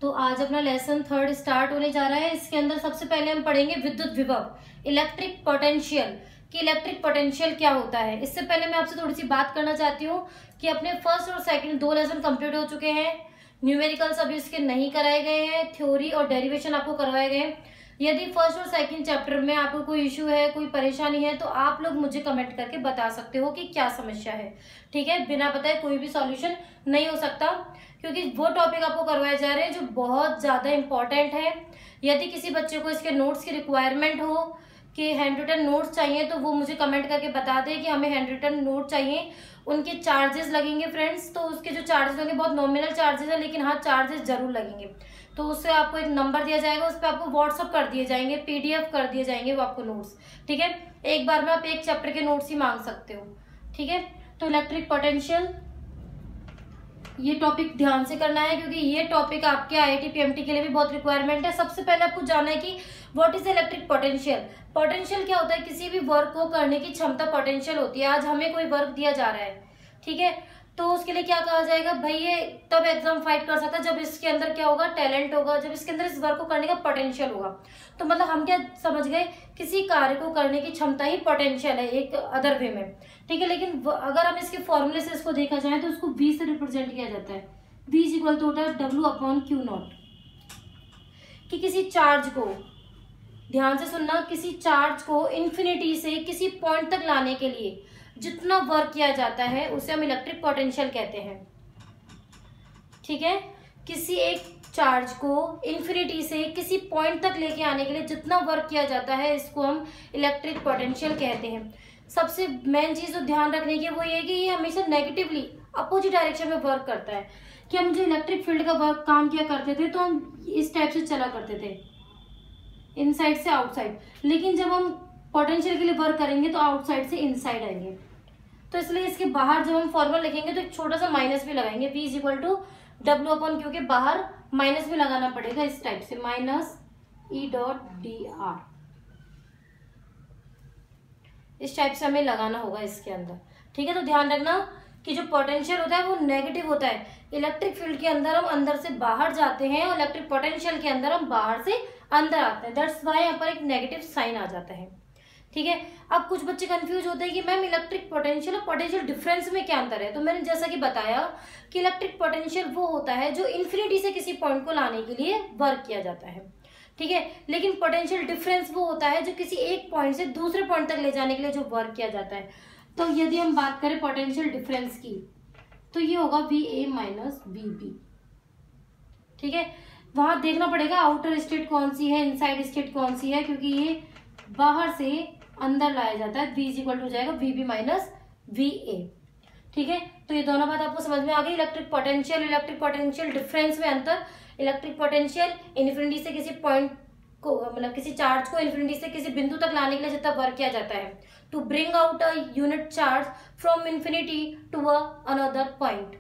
तो आज अपना लेसन 3 स्टार्ट होने जा रहा है। इसके अंदर सबसे पहले हम पढ़ेंगे विद्युत विभव, इलेक्ट्रिक पोटेंशियल, कि इलेक्ट्रिक पोटेंशियल क्या होता है। इससे पहले मैं आपसे थोड़ी सी बात करना चाहती हूँ कि अपने फर्स्ट और सेकंड 2 लेसन कंप्लीट हो चुके हैं। न्यूमेरिकल्स अभी इसके नहीं कराए गए हैं, थ्योरी और डेरिवेशन आपको करवाए गए हैं। यदि फर्स्ट और सेकंड चैप्टर में आपको कोई इश्यू है, कोई परेशानी है, तो आप लोग मुझे कमेंट करके बता सकते हो कि क्या समस्या है। ठीक है, बिना बताए कोई भी सॉल्यूशन नहीं हो सकता, क्योंकि वो टॉपिक आपको करवाए जा रहे हैं जो बहुत ज़्यादा इंपॉर्टेंट है। यदि किसी बच्चे को इसके नोट्स की रिक्वायरमेंट हो कि हैंड रिटन नोट्स चाहिए, तो वो मुझे कमेंट करके बता दें कि हमें हैंड रिटन नोट चाहिए। उनके चार्जेस लगेंगे फ्रेंड्स, तो उसके जो चार्जेस होंगे बहुत नॉमिनल चार्जेस है, लेकिन हाँ चार्जेस जरूर लगेंगे। तो उससे आपको एक नंबर दिया जाएगा, उस पर आपको व्हाट्सअप कर दिए जाएंगे, पीडीएफ कर दिए जाएंगे वो आपको नोट्स। ठीक है, एक बार में आप एक चैप्टर के नोट्स ही मांग सकते हो। ठीक है, तो इलेक्ट्रिक पोटेंशियल ये टॉपिक ध्यान से करना है, क्योंकि ये टॉपिक आपके आईआईटी पीएमटी के लिए भी बहुत रिक्वायरमेंट है। सबसे पहले आपको जानना है कि what is electric potential. Potential क्या होता है? किसी भी वर्क को करने की क्षमता पोटेंशियल होती है। आज हमें कोई वर्क दिया जा रहा है, ठीक है, तो उसके लिए क्या कहा जाएगा भाई, ये तब एग्जाम फाइट कर सकता है जब इसके अंदर क्या होगा, टैलेंट होगा, जब इसके अंदर इस वर्क को करने का पोटेंशियल होगा। तो मतलब हम क्या समझ गए, किसी कार्य को करने की क्षमता ही पोटेंशियल है एक अदर वे में। ठीक है, लेकिन अगर हम इसके फॉर्मूले से इसको देखा जाए तो उसको V से रिप्रेजेंट किया जाता है। V इज इक्वल टू होता है W/Q0। कि किसी चार्ज को, ध्यान से सुनना, किसी चार्ज को इन्फिनिटी से किसी पॉइंट तक लाने के लिए जितना वर्क किया जाता है उसे हम इलेक्ट्रिक पोटेंशियल कहते हैं। ठीक है, किसी एक चार्ज को इन्फिनिटी से किसी पॉइंट तक लेके आने के लिए जितना वर्क किया जाता है, इसको हम इलेक्ट्रिक पोटेंशियल कहते हैं। सबसे मेन चीज जो ध्यान रखने की वो ये है कि ये हमेशा नेगेटिवली अपोजिट डायरेक्शन में वर्क करता है। कि हम जो इलेक्ट्रिक फील्ड का वर्क काम किया करते थे तो हम इस टाइप से चला करते थे, इनसाइड से आउटसाइड, लेकिन जब हम पोटेंशियल के लिए वर्क करेंगे तो आउटसाइड से इनसाइड आएंगे। तो इसलिए इसके बाहर जब हम फॉर्मूला लिखेंगे तो एक छोटा सा माइनस भी लगाएंगे। V is equal to W/Q के बाहर माइनस भी लगाना पड़ेगा इस टाइप से, -E.dr, इस टाइप से हमें लगाना होगा इसके अंदर। ठीक है, तो ध्यान रखना कि जो पोटेंशियल होता है वो नेगेटिव होता है। इलेक्ट्रिक फील्ड के अंदर हम अंदर से बाहर जाते हैं और इलेक्ट्रिक पोटेंशियल के अंदर हम बाहर से अंदर आते हैं। दैट्स वाई यहाँ पर एक नेगेटिव साइन आ जाता है। ठीक है, अब कुछ बच्चे कंफ्यूज होते हैं कि मैम इलेक्ट्रिक पोटेंशियल और पोटेंशियल डिफरेंस में क्या अंतर है। तो मैंने जैसा कि बताया कि इलेक्ट्रिक पोटेंशियल वो होता है जो इन्फिनिटी से किसी पॉइंट को लाने के लिए वर्क किया जाता है। ठीक है, लेकिन पोटेंशियल डिफरेंस वो होता है जो किसी एक पॉइंट से दूसरे पॉइंट तक ले जाने के लिए जो वर्क किया जाता है। तो यदि हम बात करें पोटेंशियल डिफरेंस की, तो ये होगा VA माइनस VB। ठीक है, वहां देखना पड़ेगा आउटर स्टेट कौन सी है, इनसाइड स्टेट कौन सी है, क्योंकि ये बाहर से अंदर लाया जाता है। V इज इक्वल टू हो जाएगा VB माइनस VA। ठीक है, तो ये दोनों बात आपको समझ में आ गई। इलेक्ट्रिक पोटेंशियल डिफरेंस में अंतर। इलेक्ट्रिक पोटेंशियल इन्फिनिटी से किसी पॉइंट को, मतलब किसी चार्ज को इन्फिनिटी से किसी बिंदु तक लाने के लिए जितना वर्क किया जाता है, to bring out a unit charge from infinity to another point,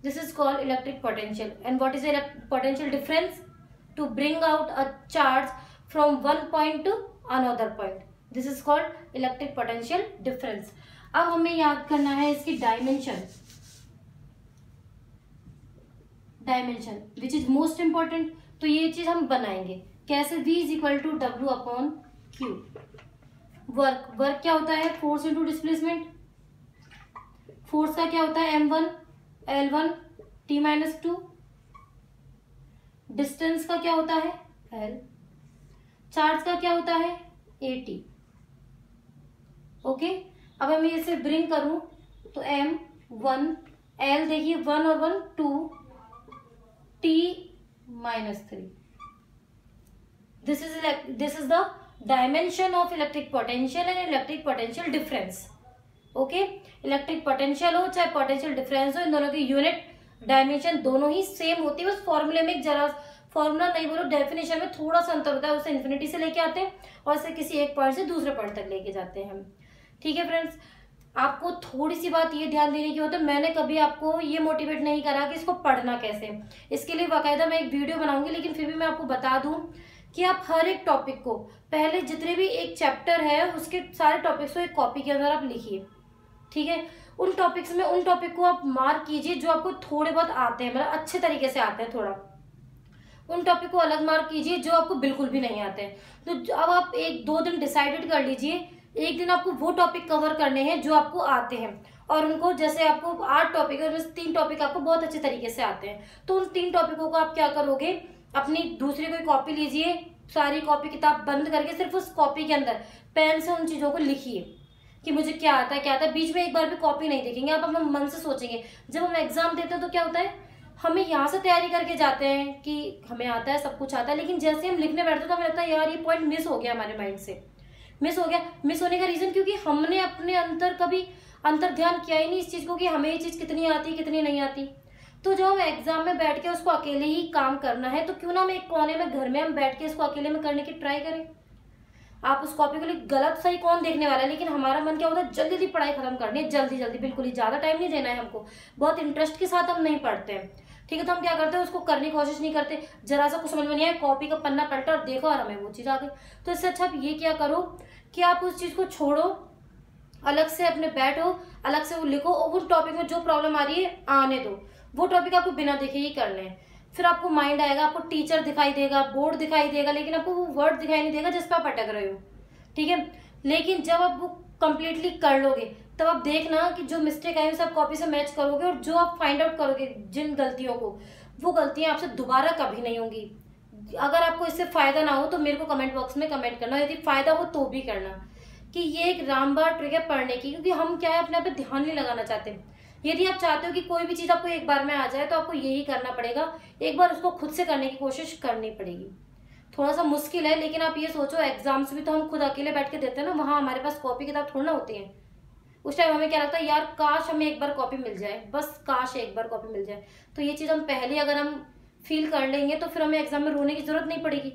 this is called electric potential. And what is potential difference? To bring out a charge from one point to another point, this is called electric potential difference. अब हमें याद करना है इसकी dimension which is most important. तो ये चीज हम बनाएंगे कैसे? V is equal to W/Q। Work क्या होता है? Force into displacement. फोर्स का क्या होता है? M1 L1 T-2। डिस्टेंस का क्या होता है? L। चार्ज का क्या होता है? AT। ओके, अब मैं इसे ब्रिंग करूं तो M1 L, देखिए 1 और 1 2, T-3। This is the dimension of electric potential and electric potential difference. Okay, electric potential हो चाहे पोटेंशियल डिफरेंस हो, इन दोनों की यूनिट डायमेंशन दोनों ही सेम होती है। बस फॉर्मूले में एक जरा, फॉर्मूला नहीं बोलो, डेफिनेशन में थोड़ा सा अंतर होता है। उसे इन्फिनिटी से लेके आते हैं और इसे किसी एक पॉइंट से दूसरे पॉइंट तक लेके जाते हैं हम। ठीक है फ्रेंड्स, आपको थोड़ी सी बात ये ध्यान देने की होती है, मैंने कभी आपको ये मोटिवेट नहीं करा कि इसको पढ़ना कैसे। इसके लिए बाकायदा मैं एक वीडियो बनाऊंगी, लेकिन फिर भी मैं आपको बता दूं कि आप हर एक टॉपिक को, पहले जितने भी एक चैप्टर है उसके सारे टॉपिक्स को एक कॉपी के अंदर आप लिखिए। ठीक है, उन टॉपिक्स में उन टॉपिक को आप मार्क कीजिए जो आपको थोड़े बहुत आते हैं, मतलब अच्छे तरीके से आते हैं थोड़ा। उन टॉपिक को अलग मार्क कीजिए जो आपको बिल्कुल भी नहीं आते हैं। तो अब आप 1-2 दिन डिसाइडेड कर लीजिए, एक दिन आपको वो टॉपिक कवर करने हैं जो आपको आते हैं, और उनको, जैसे आपको 8 टॉपिक है उसमें 3 टॉपिक आपको बहुत अच्छे तरीके से आते हैं, तो उन 3 टॉपिकों को आप क्या करोगे, अपनी दूसरी कोई कॉपी लीजिए, सारी कॉपी किताब बंद करके सिर्फ उस कॉपी के अंदर पेन से उन चीजों को लिखिए कि मुझे क्या आता है क्या आता है। बीच में एक बार भी कॉपी नहीं देखेंगे आप, हम मन से सोचेंगे। जब हम एग्जाम देते हैं तो क्या होता है, हमें यहाँ से तैयारी करके जाते हैं कि हमें आता है, सब कुछ आता है, लेकिन जैसे हम लिखने बैठते हैं तो हमें लगता है यार ये पॉइंट मिस हो गया, हमारे माइंड से मिस हो गया। मिस होने का रीजन क्योंकि हमने अपने अंतर कभी अंतर ध्यान किया ही नहीं इस चीज को कि हमें ये चीज कितनी आती कितनी नहीं आती। तो जब हम एग्जाम में बैठ के उसको अकेले ही काम करना है, तो क्यों ना हम एक कोने में घर में हम बैठ के इसको अकेले में करने की ट्राई करें। आप उस कॉपी को गलत सही कौन देखने वाला है, लेकिन हमारा मन क्या होता है, जल्दी जल्दी पढ़ाई खत्म करनी है, जल्दी जल्दी, बिल्कुल ही ज्यादा टाइम नहीं देना है हमको, बहुत इंटरेस्ट के साथ हम नहीं पढ़ते हैं। ठीक है, तो हम क्या करते हैं, उसको करने की कोशिश नहीं करते, जरा सा कुछ समझ में नहीं आया, कॉपी का पन्ना पलटा और देखो और हमें वो चीज आ गई। तो इससे अच्छा आप ये क्या करो कि आप उस चीज को छोड़ो, अलग से अपने बैठो, अलग से वो लिखो, और उस टॉपिक में जो प्रॉब्लम आ रही है आने दो, वो टॉपिक आपको बिना देखे ही करने हैं। फिर आपको माइंड आएगा, आपको टीचर दिखाई देगा, बोर्ड दिखाई देगा, लेकिन आपको वो वर्ड दिखाई नहीं देगा जिस पर आप अटक रहे हो। ठीक है, लेकिन जब आप वो कंप्लीटली कर लोगे तब आप देखना कि जो मिस्टेक आई है सब कॉपी से मैच करोगे, और जो आप फाइंड आउट करोगे जिन गलतियों को, वो गलतियां आपसे दोबारा कभी नहीं होंगी। अगर आपको इससे फायदा ना हो तो मेरे को कमेंट बॉक्स में कमेंट करना, यदि फायदा हो तो भी करना, कि ये एक रामबाण ट्रिक है पढ़ने की, क्योंकि हम क्या है अपने आप पे ध्यान नहीं लगाना चाहते। यदि आप चाहते हो कि कोई भी चीज आपको एक बार में आ जाए तो आपको यही करना पड़ेगा, एक बार उसको खुद से करने की कोशिश करनी पड़ेगी। थोड़ा सा मुश्किल है, लेकिन आप ये सोचो एग्जाम्स भी तो हम खुद अकेले बैठ के देते हैं ना, वहां हमारे पास कॉपी किताब थोड़ा ना होती है। उस टाइम हमें क्या लगता है, यार काश हमें एक बार कॉपी मिल जाए, बस काश एक बार कॉपी मिल जाए। तो ये चीज हम पहले अगर हम फील कर लेंगे तो फिर हमें एग्जाम में रोने की जरूरत नहीं पड़ेगी।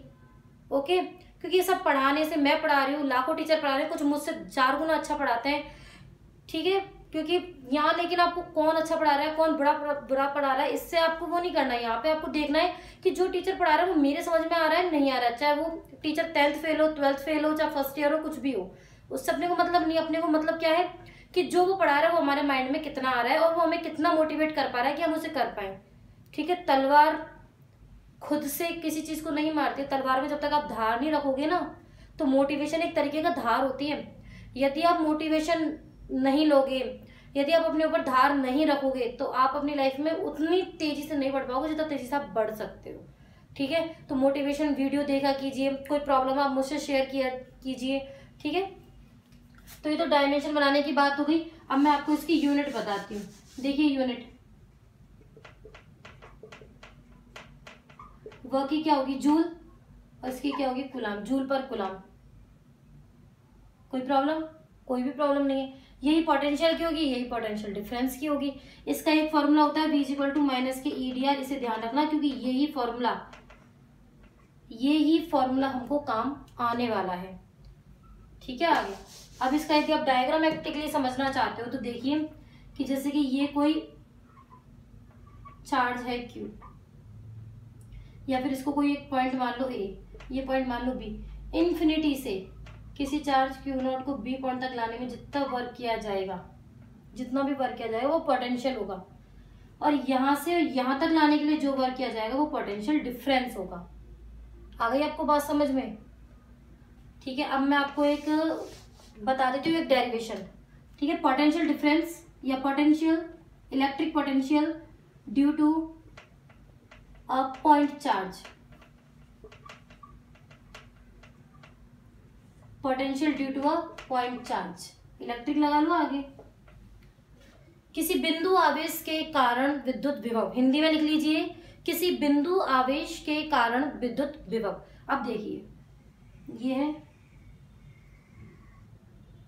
ओके, क्योंकि ये सब पढ़ाने से, मैं पढ़ा रही हूँ, लाखों टीचर पढ़ा रहे हैं, कुछ मुझसे 4 गुना अच्छा पढ़ाते हैं। ठीक है, क्योंकि यहाँ लेकिन आपको कौन अच्छा पढ़ा रहा है, कौन बुरा पढ़ा रहा है, इससे आपको वो नहीं करना है। यहाँ पे आपको देखना है कि जो टीचर पढ़ा रहा है वो मेरे समझ में आ रहा है नहीं आ रहा है, चाहे वो टीचर 10th फेल हो, 12th फेल हो, चाहे फर्स्ट ईयर हो, कुछ भी हो, उससे अपने को मतलब नहीं। अपने को मतलब क्या है कि जो वो पढ़ा रहा है वो हमारे माइंड में कितना आ रहा है और वो हमें कितना मोटिवेट कर पा रहा है कि हम उसे कर पाए। ठीक है, तलवार खुद से किसी चीज को नहीं मारती, तलवार में जब तक आप धार नहीं रखोगे ना, तो मोटिवेशन एक तरीके का धार होती है। यदि आप मोटिवेशन नहीं लोगे, यदि आप अपने ऊपर धार नहीं रखोगे, तो आप अपनी लाइफ में उतनी तेजी से नहीं बढ़ पाओगे जितना तेजी से आप बढ़ सकते हो। ठीक है, तो मोटिवेशन वीडियो देखा कीजिए, कोई प्रॉब्लम आप मुझसे शेयर किया कीजिए। ठीक है, तो ये तो डायमेंशन बनाने की बात हो गई। अब मैं आपको इसकी यूनिट बताती हूँ। देखिए यूनिट वर्क की क्या होगी, जूल, और इसकी क्या होगी, कुलाम, जूल पर कुलाम। कोई प्रॉब्लम? कोई भी प्रॉब्लम नहीं है। यही पोटेंशियल की होगी, यही पोटेंशियल डिफरेंस की होगी। इसका एक फॉर्मूला होता है V = माइनस के EDR, इसे ध्यान रखना क्योंकि यही फॉर्मूला हमको काम आने वाला है। ठीक है, आगे अब इसका यदि आप डायग्रामेटिकली समझना चाहते हो तो देखिए कि जैसे कि ये कोई चार्ज है Q, या फिर इसको कोई एक पॉइंट मान लो A, ये पॉइंट मान लो B। इन्फिनिटी से किसी चार्ज Q0 को B पॉइंट तक लाने में जितना वर्क किया जाएगा, जितना भी वर्क किया जाएगा वो पोटेंशियल होगा, और यहाँ से यहाँ तक लाने के लिए जो वर्क किया जाएगा वो पोटेंशियल डिफरेंस होगा। आ गई आपको बात समझ में? ठीक है, अब मैं आपको एक बता देती हूँ, एक डेरिवेशन। ठीक है, पोटेंशियल डिफरेंस या potential, electric potential due to a point charge, potential due to a point charge, electric लगा लो आगे। किसी बिंदु आवेश के कारण विद्युत विभव, हिंदी में लिख लीजिए, किसी बिंदु आवेश के कारण विद्युत विभव। अब देखिए ये है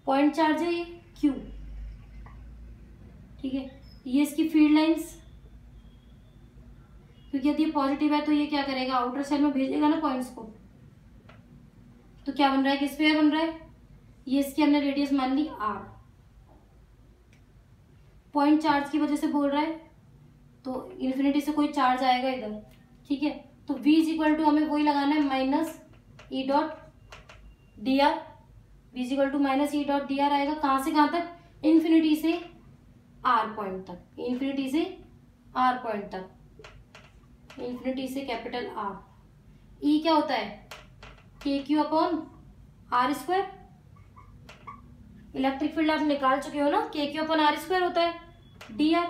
पॉइंट चार्ज है, ये Q। ठीक है, ये इसकी फील्ड लाइंस, क्योंकि यदि ये पॉजिटिव है तो ये क्या करेगा, आउटर सेल में भेजेगा ना पॉइंट्स को। तो क्या बन रहा है, किस पे बन रहा है, ये इसकी हमने रेडियस मान ली R, पॉइंट चार्ज की वजह से बोल रहा है, तो इन्फिनिटी से कोई चार्ज आएगा इधर। ठीक है, तो V = हमें वही लगाना है minus E.dr, V = minus E.dr आएगा कहां से कहां तक, इन्फिनिटी से R पॉइंट तक, इन्फिनिटी से R पॉइंट तक, इन्फिनिटी से कैपिटल R। ई क्या होता है, K Q upon R square. Electric field आप निकाल चुके हो ना, के क्यू अपॉन आर स्क्वायर होता है, D R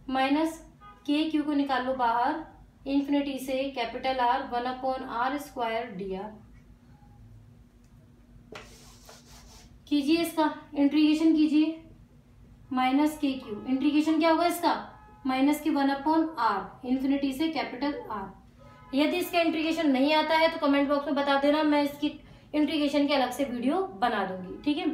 minus K Q को निकाल लो बाहर, इन्फिनिटी से capital R 1 upon R square D R. कीजिए इसका इंटीग्रेशन कीजिए, माइनस के क्यू, इंटीग्रेशन क्या होगा इसका, माइनस के 1 अपॉन आर, इन्फिनिटी से कैपिटल आर। यदि इसका इंटीग्रेशन नहीं आता है तो कमेंट बॉक्स में बता देना, मैं इसकी इंटीग्रेशन के अलग से वीडियो बना दूंगी, ठीक है।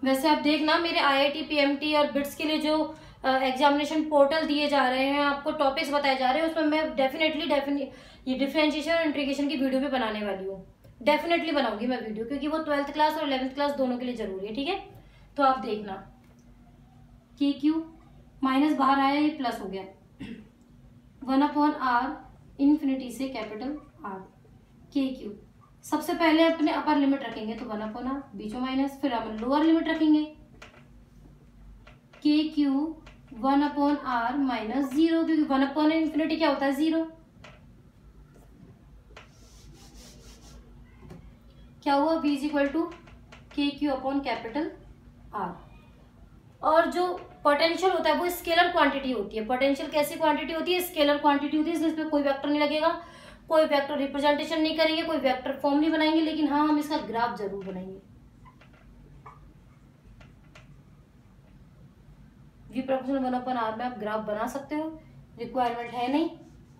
वैसे आप देखना मेरे IIT PMT और बिट्स के लिए जो एग्जामिनेशन पोर्टल दिए जा रहे हैं, आपको टॉपिक्स बताए जा रहे हैं, उसमें मैं डेफिनेटली ये डिफरेंशिएशन और इंटीग्रेशन की वीडियो भी बनाने वाली हूँ, डेफिनेटली बनाऊंगी मैं वीडियो, क्योंकि वो 12th क्लास और 11th क्लास दोनों के लिए जरूरी है, ठीक है। तो आप देखना, के क्यू माइनस बाहर आया, ये प्लस हो गया, 1 अपॉन आर इन्फिनिटी से कैपिटल आर, के क्यू। सबसे पहले अपने अपर लिमिट रखेंगे तो 1 अपॉन आर, बीच में माइनस, फिर हम लोअर लिमिट रखेंगे, के क्यू 1 अपॉन आर माइनस 0, क्योंकि 1 अपॉन इन्फिनिटी क्या होता है, 0। क्या हुआ, b इज इक्वल टू के क्यू अपॉन कैपिटल आर। और जो पोटेंशियल होता है वो स्केलर क्वांटिटी होती है। पोटेंशियल कैसी क्वांटिटी होती है, स्केलर क्वांटिटी होती है, जिसमें कोई वेक्टर नहीं लगेगा, कोई वेक्टर रिप्रेजेंटेशन नहीं करेंगे, कोई वेक्टर फॉर्म नहीं बनाएंगे, लेकिन हाँ हम इसका ग्राफ जरूर बनाएंगे। वी प्रोपोर्शनल 1 अपॉन आर में आप ग्राफ बना सकते हो, रिक्वायरमेंट है नहीं,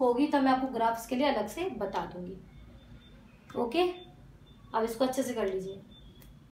होगी तो मैं आपको ग्राफ्स के लिए अलग से बता दूंगी। ओके, अब इसको अच्छे से कर लीजिए।